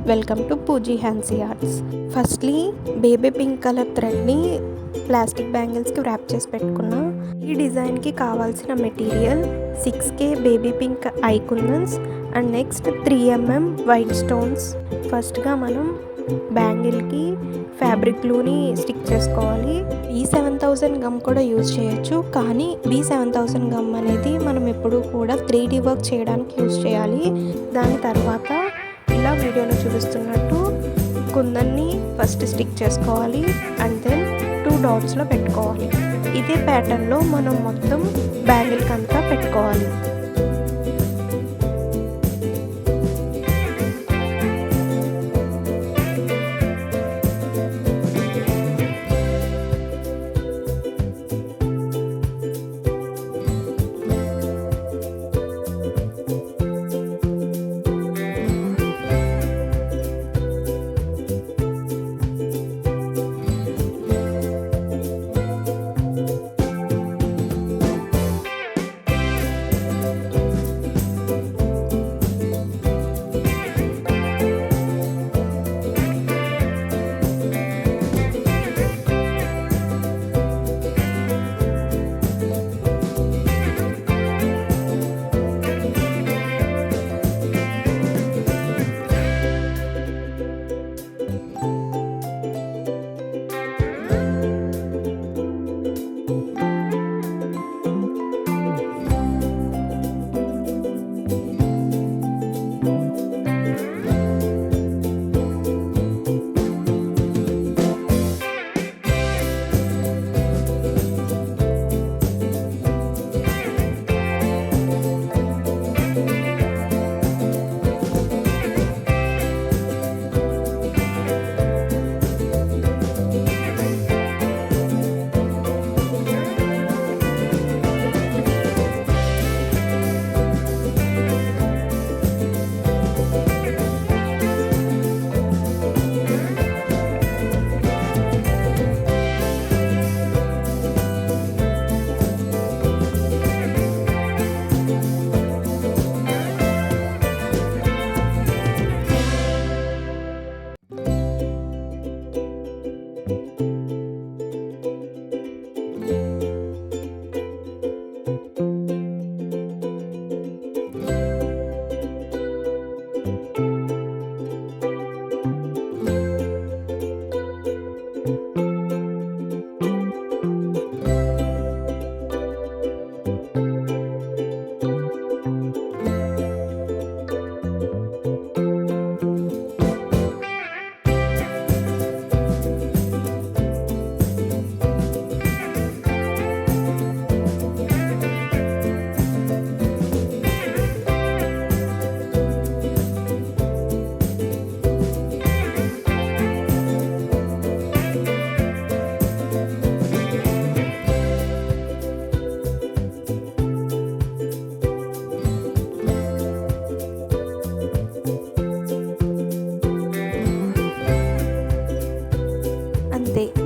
Welcome to Pooji fancy arts. Firstly baby pink colour థ్రెడ్ని plastic బ్యాంగిల్స్కి wrap చేసి పెట్టుకున్నా. ఈ డిజైన్కి కావాల్సిన మెటీరియల్ 6K బేబీ పింక్ ఐ కుందన్స్ and next 3mm white stones. ఫస్ట్గా మనం బ్యాంగిల్కి ఫ్యాబ్రిక్ గ్లూని స్టిక్ చేసుకోవాలి. B7000 గమ్ కూడా యూజ్ చేయొచ్చు, కానీ B7000 గమ్ అనేది మనం ఎప్పుడు కూడా 3D వర్క్ చేయడానికి యూజ్ చేయాలి. దాని తర్వాత ఇలా వీడియోలో చూపిస్తున్నట్టు కుందన్ని ఫస్ట్ స్టిక్ చేసుకోవాలి అండ్ దెన్ 2 డాట్స్లో పెట్టుకోవాలి. ఇదే ప్యాటర్న్లో మనం మొత్తం బ్యాంగిల్కి అంతా పెట్టుకోవాలి.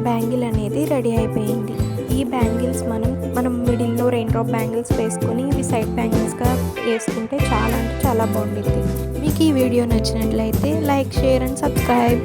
బ్యాంగిల్ అనేది రెడీ అయిపోయింది. ఈ బ్యాంగిల్స్ మనం మిడిల్లో రెయిన్ డ్రాప్ బ్యాంగిల్స్ వేసుకొని ఇవి సైడ్ బ్యాంగిల్స్గా వేసుకుంటే చాలా అంటే చాలా బాగుంటుంది. మీకు ఈ వీడియో నచ్చినట్లయితే లైక్, షేర్ అండ్ సబ్స్క్రైబ్.